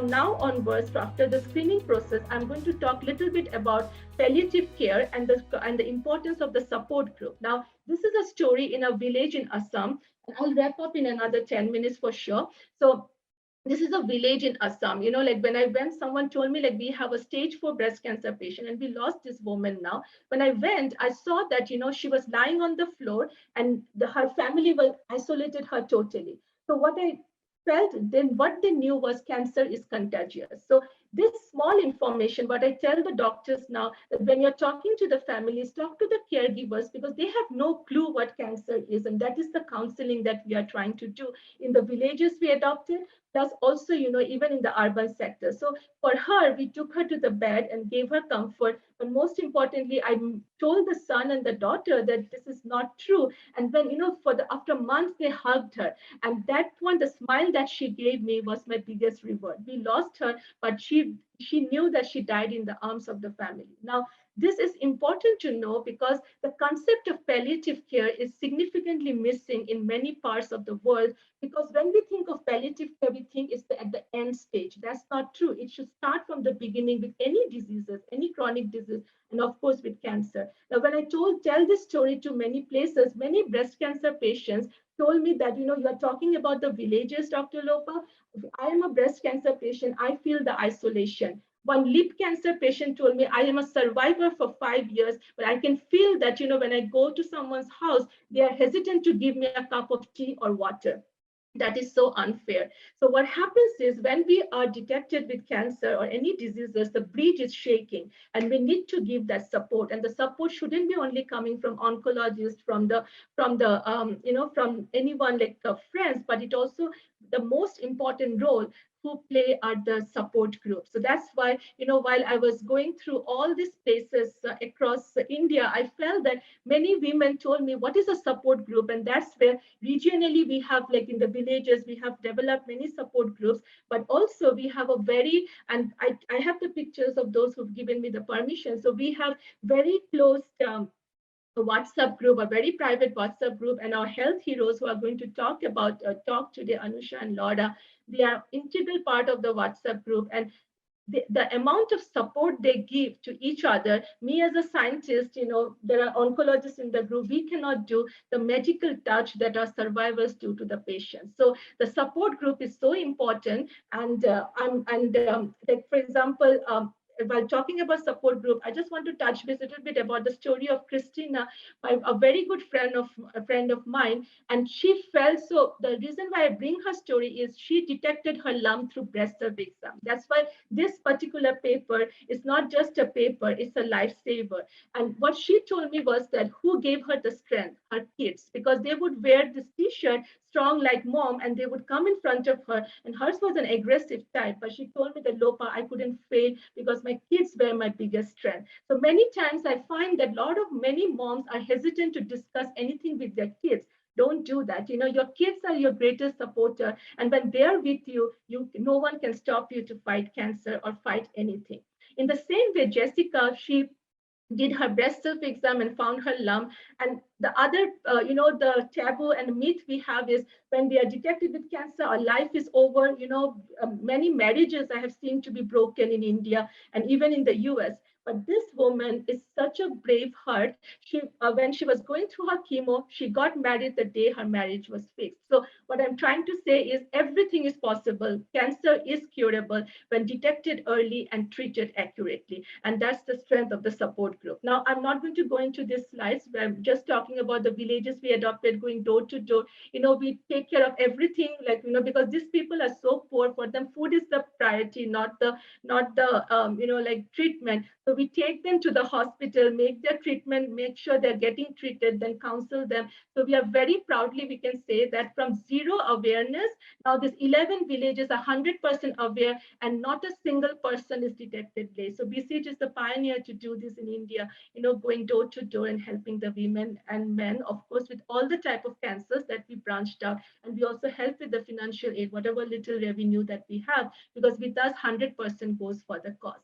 from now onwards, after the screening process, I'm going to talk a little bit about palliative care and the importance of the support group. Now, this is a story in a village in Assam, and I'll wrap up in another 10 minutes for sure. So this is a village in Assam. Like when I went, someone told me like we have a stage 4 breast cancer patient and we lost this woman now. When I went, I saw that, she was lying on the floor and her family was isolated her totally. So what I felt then, what they knew was cancer is contagious. So this small information, what I tell the doctors now, that when you're talking to the families, talk to the caregivers because they have no clue what cancer is. And that is the counseling that we are trying to do in the villages we adopted, plus also, even in the urban sector. So for her, we took her to the bed and gave her comfort. But most importantly, I told the son and the daughter that this is not true. And then, after months, they hugged her. And that one, the smile that she gave me was my biggest reward. We lost her, but she knew that she died in the arms of the family. Now, this is important to know because the concept of palliative care is significantly missing in many parts of the world, because when we think of palliative care, we think it's at the end stage. That's not true. It should start from the beginning with any diseases, any chronic disease, and of course with cancer. Now, when I tell this story to many places, many breast cancer patients told me that, you are talking about the villages, Dr. Lopa. I am a breast cancer patient. I feel the isolation. One lip cancer patient told me, I am a survivor for 5 years, but I can feel that, when I go to someone's house, they are hesitant to give me a cup of tea or water. That is so unfair. So what happens is when we are detected with cancer or any diseases, the bridge is shaking and we need to give that support. And the support shouldn't be only coming from oncologists, from anyone like friends, but it also, the most important role who play are the support group. So that's why, while I was going through all these places across India, I felt that many women told me, what is a support group? And that's where regionally we have, like in the villages, we have developed many support groups, but also we have a very, and I have the pictures of those who've given me the permission. So we have very close a WhatsApp group, a very private WhatsApp group, and our health heroes who are going to talk today, Anusha and Laura, they are integral part of the WhatsApp group. And the amount of support they give to each other, me as a scientist, there are oncologists in the group, we cannot do the medical touch that our survivors do to the patients. So the support group is so important. And like for example, while talking about support group, I just want to touch base a little bit about the story of Christina, a very good friend of mine. And she felt, so the reason why I bring her story is she detected her lump through breast survey exam. That's why this particular paper is not just a paper, it's a lifesaver. And what she told me was that who gave her the strength? Her kids, because they would wear this t-shirt, strong like mom, and they would come in front of her. And hers was an aggressive type, but she told me that, Lopa, I couldn't fail because my kids were my biggest strength. So many times I find that many moms are hesitant to discuss anything with their kids. Don't do that. Your kids are your greatest supporter, and when they're with you, no one can stop you to fight cancer or fight anything. In the same way, Jessica, she did her breast self exam and found her lump. And the other, the taboo and myth we have is when we are detected with cancer, our life is over. Many marriages I have seen to be broken in India and even in the US. But this woman is such a brave heart. When she was going through her chemo, she got married the day her marriage was fixed. So what I'm trying to say is everything is possible. Cancer is curable when detected early and treated accurately. And that's the strength of the support group. Now, I'm not going to go into these slides, but I'm just talking about the villages we adopted, going door to door. We take care of everything, because these people are so poor. For them, food is the priority, not the like treatment. So we take them to the hospital, make their treatment, make sure they're getting treated, then counsel them. So we are very proudly, we can say that from zero awareness, now this 11 villages are 100% aware, and not a single person is detected late. So BCH is the pioneer to do this in India, going door to door and helping the women and men, of course, with all the type of cancers that we branched out. And we also help with the financial aid, whatever little revenue that we have, because with us, 100% goes for the cause.